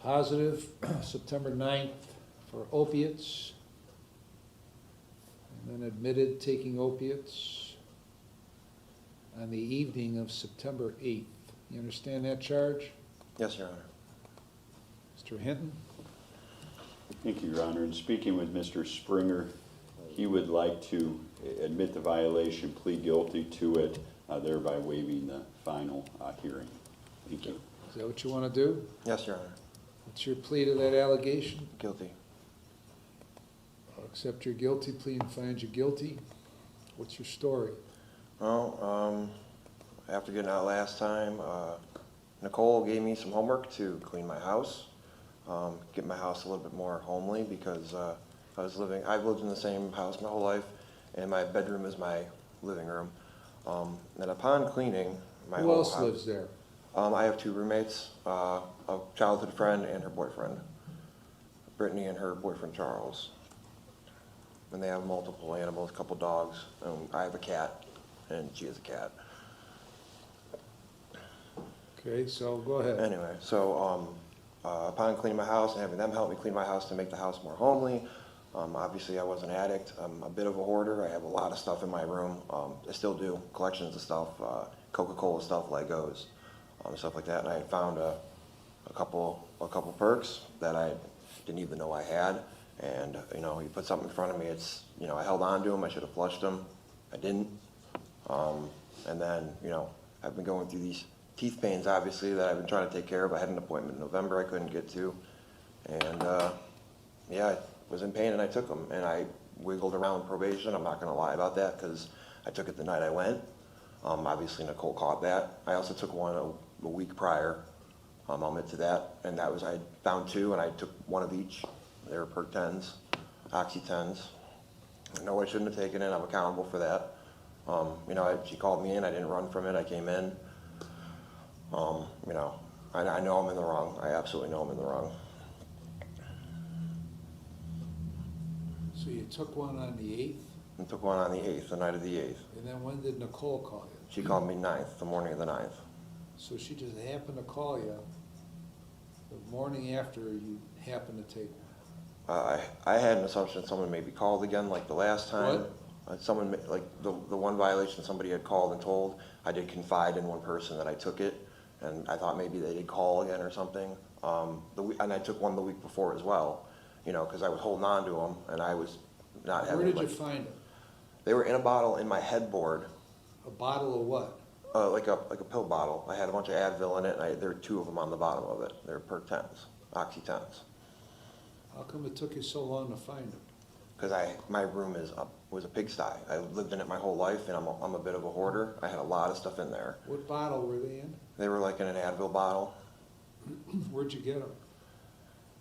positive September 9th for opiates, and then admitted taking opiates on the evening of September 8th. You understand that charge? Yes, Your Honor. Mr. Hinton? Thank you, Your Honor. And speaking with Mr. Springer, he would like to admit the violation, plead guilty to it, thereby waiving the final hearing. Thank you. Is that what you want to do? Yes, Your Honor. What's your plea to that allegation? Guilty. I'll accept your guilty plea and find you guilty. What's your story? Well, after getting out last time, Nicole gave me some homework to clean my house, get my house a little bit more homely because I've lived in the same house my whole life, and my bedroom is my living room. And upon cleaning my Who whole else house, lives there? I have two roommates, a childhood friend and her boyfriend, Brittany and her boyfriend Charles. And they have multiple animals, a couple dogs. I have a cat, and she has a cat. Okay, so go ahead. Anyway, so upon cleaning my house and having them help me clean my house to make the house more homely, obviously I was an addict. I'm a bit of a hoarder. I have a lot of stuff in my room. I still do, collections of stuff, Coca-Cola stuff, Legos, stuff like that. And I had found a couple perks that I didn't even know I had. And, you know, you put something in front of me, it's, you know, I held on to them. I should have flushed them. I didn't. And then, you know, I've been going through these teeth pains, obviously, that I've been trying to take care of. I had an appointment in November I couldn't get to. And, yeah, I was in pain and I took them. And I wiggled around probation. I'm not going to lie about that because I took it the night I went. Obviously, Nicole caught that. I also took one a week prior. I'll admit to that. And that was, I found two and I took one of each. They were perk 10s, oxy 10s. I know I shouldn't have taken it. I'm accountable for that. You know, she called me in. I didn't run from it. I came in. You know, I know I'm in the wrong. I absolutely know I'm in the wrong. So you took one on the 8th, I took one on the 8th, the night of the 8th. and then when did Nicole call you? She called me 9th, the morning of the 9th. So she just happened to call you the morning after you happened to take one? I had an assumption someone maybe called again like the last time. Someone, like the one violation somebody had called and told, I did confide in one person that I took it, and I thought maybe they did call again or something. And I took one the week before as well, you know, because I was holding on to them, and I was not having. Where did you find them? They were in a bottle in my headboard. A bottle of what? Like a pill bottle. I had a bunch of Advil in it, and there were two of them on the bottom of it. They were perk 10s, oxy 10s. How come it took you so long to find them? Because my room was a pigsty. I lived in it my whole life, and I'm a bit of a hoarder. I had a lot of stuff in there. What bottle were they in? They were like in an Advil bottle. Where'd you get them?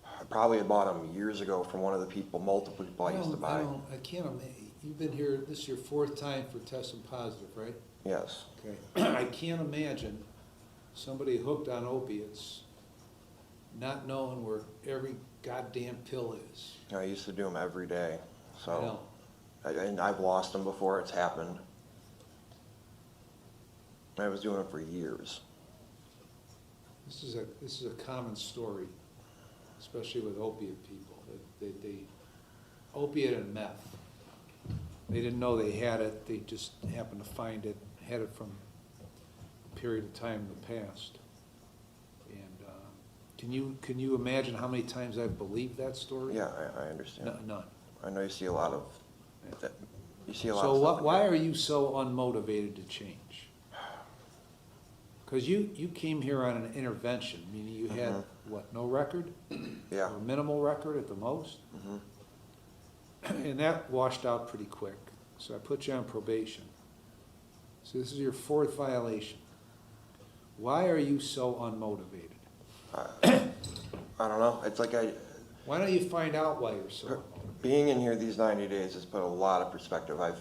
I probably had bought them years ago from one of the people, multiple people I used to buy. I can't imagine. You've been here, this is your 4th time for testing positive, right? Yes. Okay. I can't imagine somebody hooked on opiates not knowing where every goddamn pill is. I used to do them every day. I know. And I've lost them before it's happened. I was doing it for years. This is a common story, especially with opiate people. They opiate and meth. They didn't know they had it. They just happened to find it, had it from a period of time in the past. And can you imagine how many times I've believed that story? Yeah, I understand. None. I know you see a lot of that. You see a lot So of stuff. why are you so unmotivated to change? Because you came here on an intervention, meaning you had, what, no record? Yeah. Or minimal record at the most? And that washed out pretty quick. So I put you on probation. So this is your 4th violation. Why are you so unmotivated? I don't know. It's like Why don't you find out why you're so unmotivated? being in here these 90 days has put a lot of perspective. I've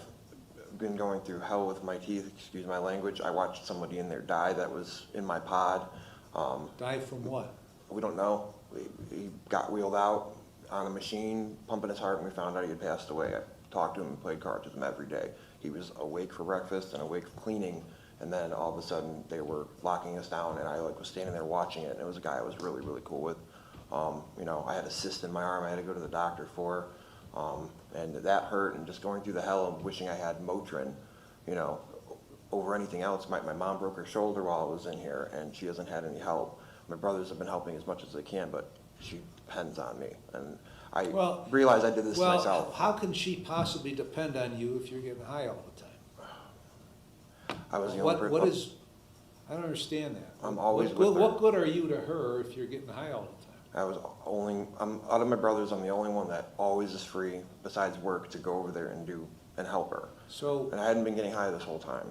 been going through hell with my teeth, excuse my language. I watched somebody in there die that was in my pod. Die from what? We don't know. He got wheeled out on a machine, pumping his heart, and we found out he had passed away. I talked to him and played cards with him every day. He was awake for breakfast and awake for cleaning, and then all of a sudden they were locking us down, and I was standing there watching it, and it was a guy I was really, really cool with. You know, I had a cyst in my arm I had to go to the doctor for, and that hurt, and just going through the hell of wishing I had Motrin, you know, over anything else. My mom broke her shoulder while I was in here, and she hasn't had any help. My brothers have been helping as much as they can, but she depends on me, and I realize I did this to myself. Well, how can she possibly depend on you if you're getting high all the time? I was the only person. What is, I don't understand that. I'm always What- with her. What good are you to her if you're getting high all the time? Out of my brothers, I'm the only one that always is free, besides work, to go over there and help her. So, And I hadn't been getting high this whole time.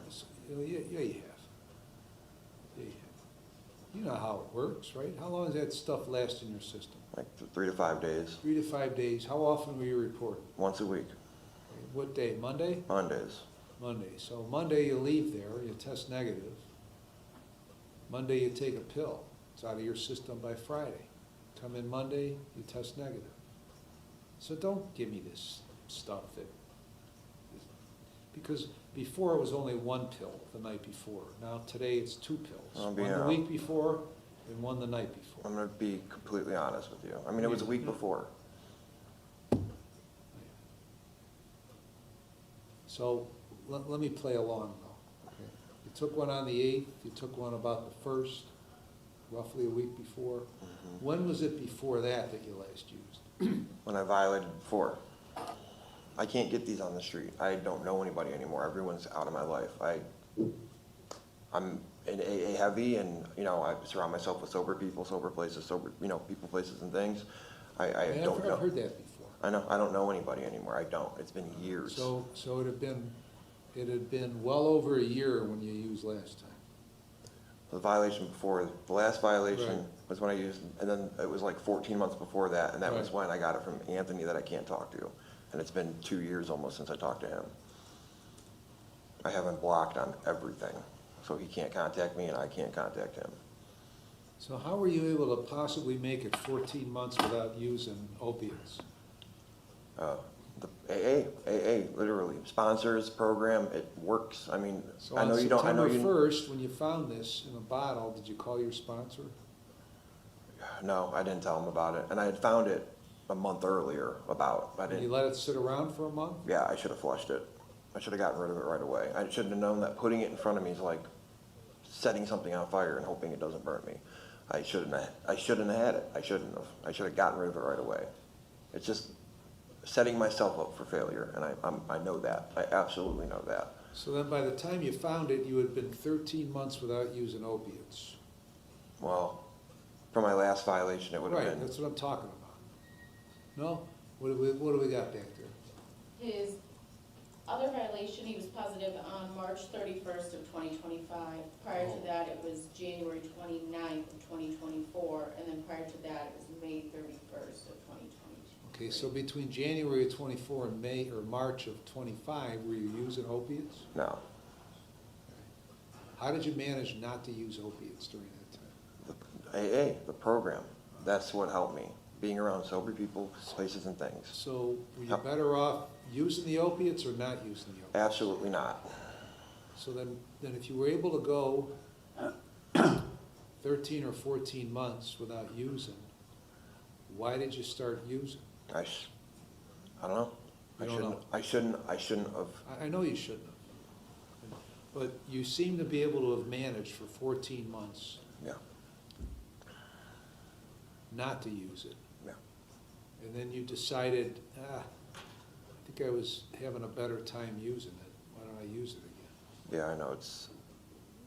yeah, you have. Yeah, you have. You know how it works, right? How long does that stuff last in your system? Like 3 to 5 days, 3 to 5 days. How often were you reported? once a week, What day? Monday? Mondays. Monday. So Monday you leave there, you test negative. Monday you take a pill. It's out of your system by Friday. Come in Monday, you test negative. So don't give me this stuff that, because before it was only 1 pill the night before. Now today it's 2 pills. One the week before and one the night before. I'm gonna be completely honest with you. I mean, it was a week before. So let me play along though. Okay. You took one on the 8th, you took one about the 1st, roughly a week before. When was it before that you last used? When I violated before. I can't get these on the street. I don't know anybody anymore. Everyone's out of my life. I'm in AA heavy, and, you know, I surround myself with sober people, sober places, sober, you know, people, places, and things. I don't know. I've heard that before. I know, I don't know anybody anymore. I don't. It's been years. So it had been well over a year when you used last time. The violation before, the last violation Right. was when I used, and then it was like 14 months before that, and that was Right. when I got it from Anthony that I can't talk to. And it's been 2 years almost since I talked to him. I have him blocked on everything, so he can't contact me and I can't contact him. So how were you able to possibly make it 14 months without using opiates? The AA, literally, sponsors, program, it works. I mean, So I know on you don't, I know September you. 1st, when you found this in a bottle, did you call your sponsor? No, I didn't tell him about it, and I had found it a month earlier I And you didn't, let it sit around for a month? yeah, I should have flushed it. I should have gotten rid of it right away. I should have known that putting it in front of me is like setting something on fire and hoping it doesn't burn me. I shouldn't have had it. I shouldn't have. I should have gotten rid of it right away. It's just setting myself up for failure, and I know that. I absolutely know that. So then by the time you found it, you had been 13 months without using opiates. Well, for my last violation, it would have Right, been. that's what I'm talking about. No? What do we got back there? His other violation, he was positive on March 31st of 2025. Prior to that, it was January 29th of 2024, and then prior to that, it was May 31st of 2022. Okay, so between January of 24 and May or March of 25, were you using opiates? No. How did you manage not to use opiates during that time? The AA, the program, that's what helped me. Being around sober people, places, and things. So were you better off using the opiates or not using the opiates? Absolutely not. So then if you were able to go 13 or 14 months without using, why did you start using? I don't know. You don't know. I shouldn't have. I know you shouldn't have. But you seem to be able to have managed for 14 months Yeah. not to use it. Yeah. And then you decided, I think I was having a better time using it. Why don't I use it again? Yeah, I know.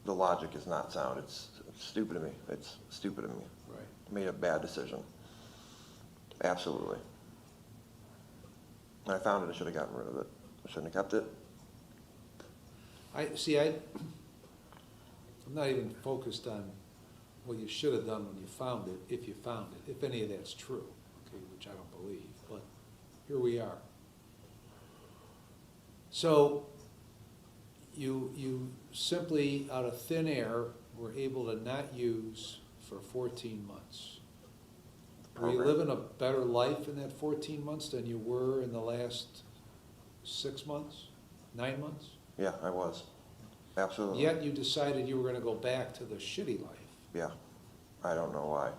The logic is not sound. It's stupid to me. It's stupid of me. Right. Made a bad decision. Absolutely. When I found it, I should have gotten rid of it. I shouldn't have kept it. I'm not even focused on what you should have done when you found it, if you found it, if any of that's true, okay, which I don't believe, but here we are. So you simply, out of thin air, were able to not use for 14 months. Were you living a better life in that 14 months than you were in the last 6 months, 9 months? Yeah, I was. Absolutely. Yet you decided you were going to go back to the shitty life. Yeah. I don't know why.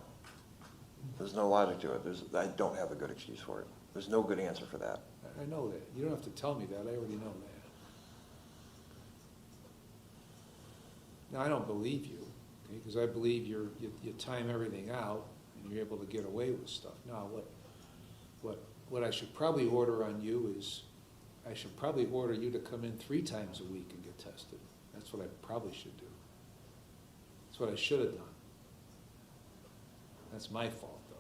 There's no logic to it. I don't have a good excuse for it. There's no good answer for that. I know that. You don't have to tell me that. I already know that. Now, I don't believe you, okay, because I believe you time everything out and you're able to get away with stuff. Now, what I should probably order on you is, I should probably order you to come in 3 times a week and get tested. That's what I probably should do. That's what I should have done. That's my fault, though.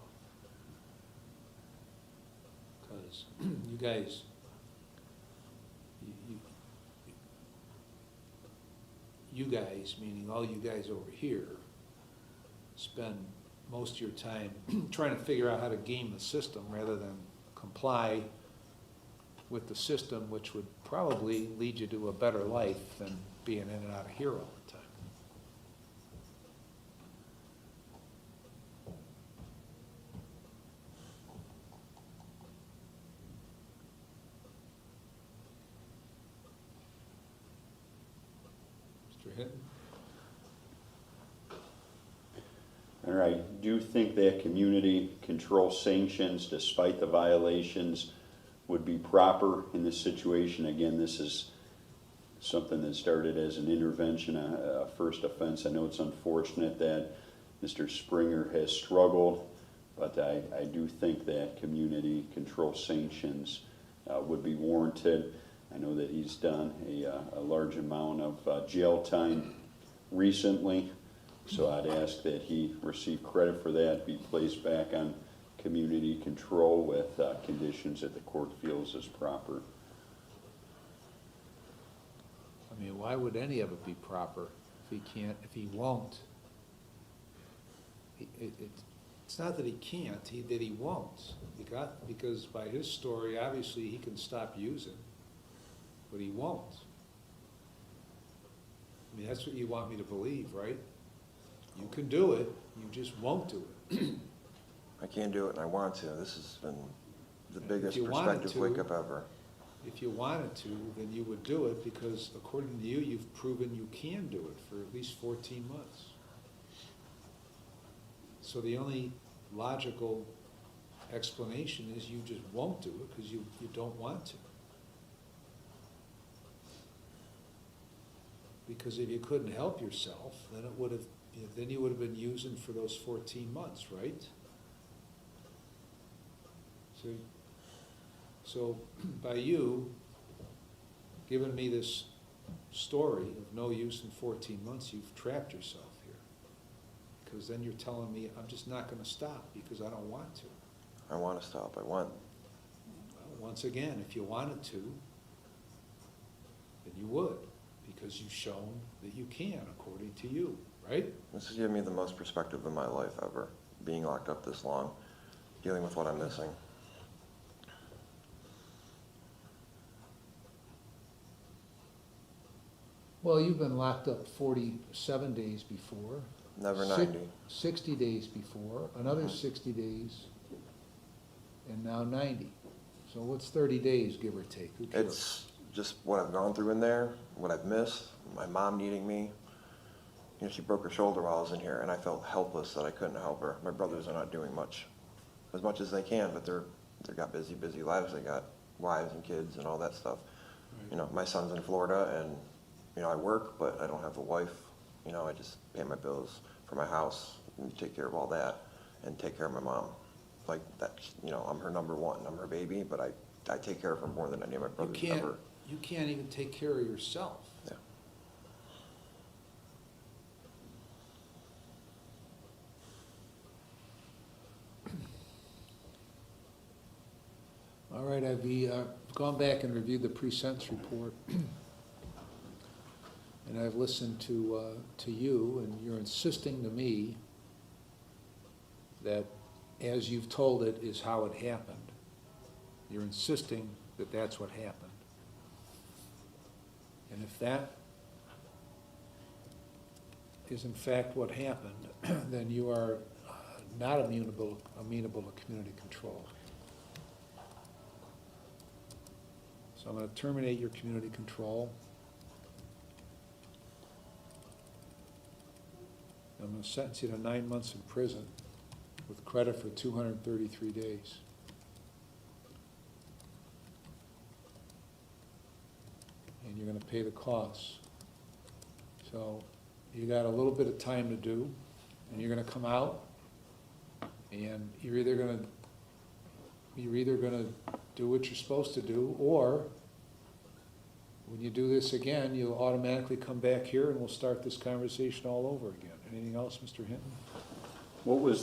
Because you guys, you guys, meaning all you guys over here, spend most of your time trying to figure out how to game the system rather than comply with the system, which would probably lead you to a better life than being in and out of here all the time. Mr. Hinton? All right, do you think that community control sanctions, despite the violations, would be proper in this situation? Again, this is something that started as an intervention, a first offense. I know it's unfortunate that Mr. Springer has struggled, but I do think that community control sanctions would be warranted. I know that he's done a large amount of jail time recently, so I'd ask that he receive credit for that, be placed back on community control with conditions that the court feels is proper. I mean, why would any of it be proper if he can't, if he won't? It's not that he can't, that he won't. Because by his story, obviously he can stop using, but he won't. I mean, that's what you want me to believe, right? You can do it, you just won't do it. I can't do it and I want to. This has been the biggest you wanted perspective to, wake up ever. If you wanted to, then you would do it because according to you, you've proven you can do it for at least 14 months. So the only logical explanation is you just won't do it because you don't want to. Because if you couldn't help yourself, then it would have, then you would have been using for those 14 months, right? So by you giving me this story of no use in 14 months, you've trapped yourself here. Because then you're telling me I'm just not going to stop because I don't want to. I want to stop. I want. Well, once again, if you wanted to, then you would, because you've shown that you can, according to you, right? This has given me the most perspective in my life ever, being locked up this long, dealing with what I'm missing. Well, you've been locked up 47 days before. Never 90. 60 days before, another 60 days, and now 90. So what's 30 days, give or take? Who cares? It's just what I've gone through in there, what I've missed, my mom needing me. You know, she broke her shoulder while I was in here, and I felt helpless that I couldn't help her. My brothers are not doing much as they can, but they've got busy lives. They got wives and kids and all that stuff. Right. You know, my son's in Florida, and you know, I work, but I don't have a wife. You know, I just pay my bills for my house and take care of all that and take care of my mom. Like that, you know, I'm her number one. I'm her baby, but I take care of her more than any of my brothers ever. You can't even take care of yourself. Yeah. All right, I've gone back and reviewed the pre-sentence report. And I've listened to you, and you're insisting to me that as you've told it is how it happened. You're insisting that that's what happened. And if that is in fact what happened, then you are not amenable to community control. So I'm going to terminate your community control. I'm going to sentence you to 9 months in prison with credit for 233 days. And you're gonna pay the costs. So you got a little bit of time to do, and you're gonna come out, and you're either gonna do what you're supposed to do, or when you do this again, you'll automatically come back here and we'll start this conversation all over again. Anything else, Mr. Hinton? What was